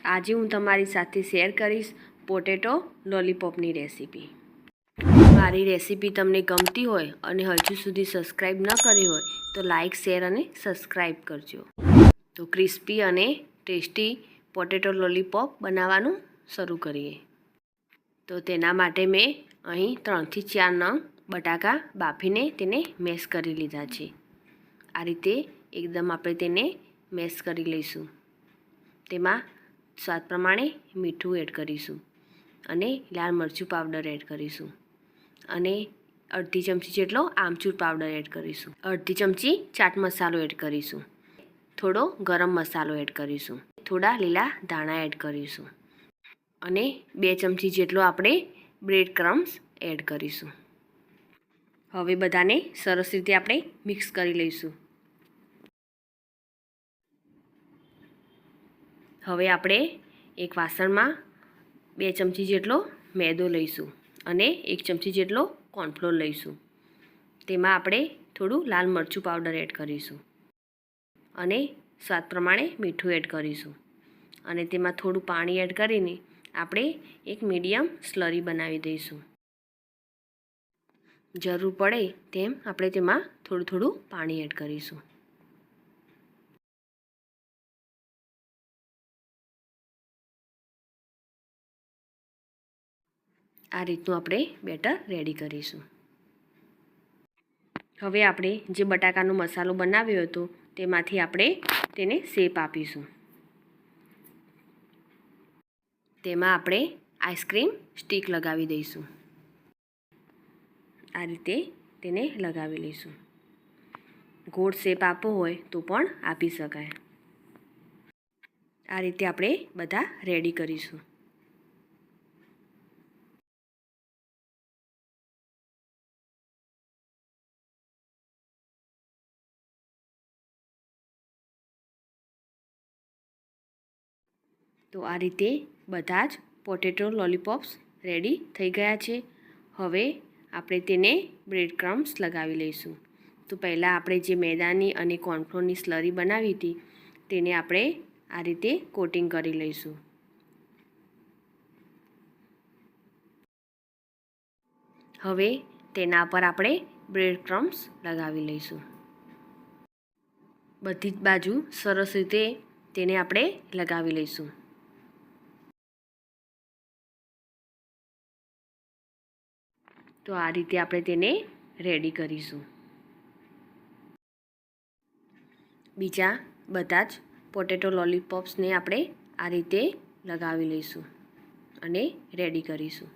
આજે હું તમારી સાથે શેર કરીશ પોટેટો લોલીપોપની રેસીપી। મારી રેસીપી તમને ગમતી હોય અને હજુ સુધી સબસ્ક્રાઈબ ન કરી હોય તો લાઈક, શેર અને સબસ્ક્રાઈબ કરજો। તો ક્રિસ્પી અને ટેસ્ટી પોટેટો લોલીપોપ બનાવવાનું શરૂ કરીએ। તો તેના માટે મેં અહીં 3 થી 4 નંગ બટાકા બાફીને તેને મેશ કરી લીધા છે। આ રીતે એકદમ આપણે તેને મેશ કરી લઈશું। તેમાં સ્વાદ પ્રમાણે મીઠું એડ કરીશું અને લાલ મરચું પાવડર એડ કરીશું અને અડધી ચમચી જેટલો આમચૂર પાવડર એડ કરીશું, અડધી ચમચી ચાટ મસાલો એડ કરીશું, થોડો ગરમ મસાલો એડ કરીશું, થોડા લીલા ધાણા એડ કરીશું અને 2 ચમચી જેટલો આપણે બ્રેડ ક્રમ્સ એડ કરીશું। હવે બધાને સરસ રીતે આપણે મિક્સ કરી લઈશું। હવે આપણે એક વાસણમાં 2 ચમચી જેટલો મેદો લઈશું અને 1 ચમચી જેટલો કોર્નફ્લોર લઈશું। તેમાં આપણે થોડું લાલ મરચું પાવડર એડ કરીશું અને સ્વાદ પ્રમાણે મીઠું એડ કરીશું અને તેમાં થોડું પાણી એડ કરીને આપણે એક મીડિયમ સ્લરી બનાવી દઈશું। જરૂર પડે તેમ આપણે તેમાં થોડું પાણી એડ કરીશું। આ રીતનું આપણે બેટર રેડી કરીશું। હવે આપણે જે બટાકાનો મસાલો બનાવ્યો હતો તેમાંથી આપણે તેને શેપ આપીશું। તેમાં આપણે આઈસ્ક્રીમ સ્ટીક લગાવી દઈશું। આ રીતે તેને લગાવી લઈશું। ગોળ શેપ આપવો હોય તો પણ આપી શકાય। આ રીતે આપણે બધા રેડી કરીશું। તો આ રીતે બધા જ પોટેટો લોલીપોપ્સ રેડી થઈ ગયા છે। હવે આપણે તેને બ્રેડ ક્રમ્સ લગાવી લઈશું। તો પહેલાં આપણે જે મેદાની અને કોર્નફ્લોરની સ્લરી બનાવી હતી તેને આપણે આ રીતે કોટિંગ કરી લઈશું। હવે તેના પર આપણે બ્રેડ ક્રમ્સ લગાવી લઈશું। બધી જ બાજુ સરસ રીતે તેને આપણે લગાવી લઈશું। તો આ રીતે આપણે તેને રેડી કરીશું। બીજા બધા જ પોટેટો લોલીપોપ્સને આપણે આ રીતે લગાવી લઈશું અને રેડી કરીશું।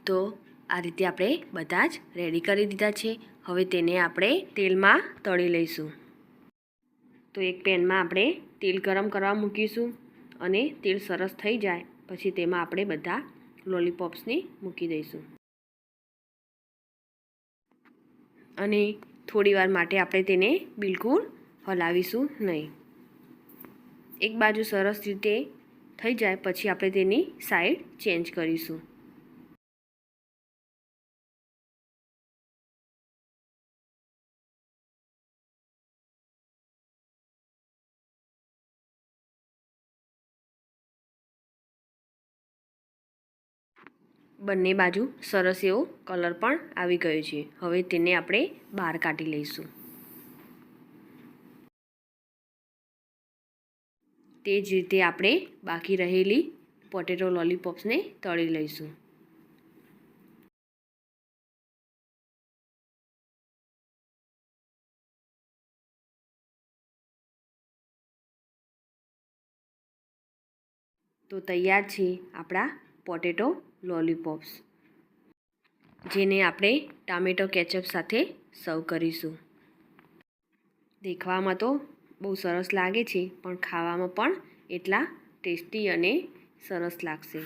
તો આ રીતે આપણે બધા જ રેડી કરી દીધા છે। હવે તેને આપણે તેલમાં તળી લઈશું। તો એક પેનમાં આપણે તેલ ગરમ કરવા મૂકીશું અને તેલ સરસ થઈ જાય પછી તેમાં આપણે બધા લોલીપોપ્સને મૂકી દઈશું અને થોડીવાર માટે આપણે તેને બિલકુલ હલાવીશું નહીં। એક બાજુ સરસ રીતે થઈ જાય પછી આપણે તેની સાઈડ ચેન્જ કરીશું। બંને બાજુ સરસ એવો કલર પણ આવી ગયો છે। હવે તેને આપણે બહાર કાઢી લઈશું। તે જ રીતે આપણે બાકી રહેલી પોટેટો લોલીપોપ્સને તળી લઈશું। તો તૈયાર છે આપણા પોટેટો લોલીપોપ્સ, જેને આપણે ટામેટો કેચઅપ સાથે સર્વ કરીશું। દેખવામાં તો બહુ સરસ લાગે છે પણ ખાવામાં પણ એટલા ટેસ્ટી અને સરસ લાગશે।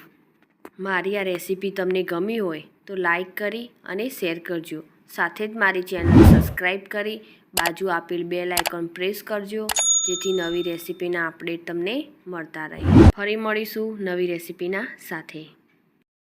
મારી આ રેસીપી તમને ગમી હોય તો લાઈક કરી અને શેર કરજો। સાથે જ મારી ચેનલ સબસ્ક્રાઈબ કરી બાજુ આપેલ બેલ આઇકોન પ્રેસ કરજો જેથી નવી રેસીપીના અપડેટ તમને મળતા રહે. ફરી મળીશું નવી રેસીપીના સાથે.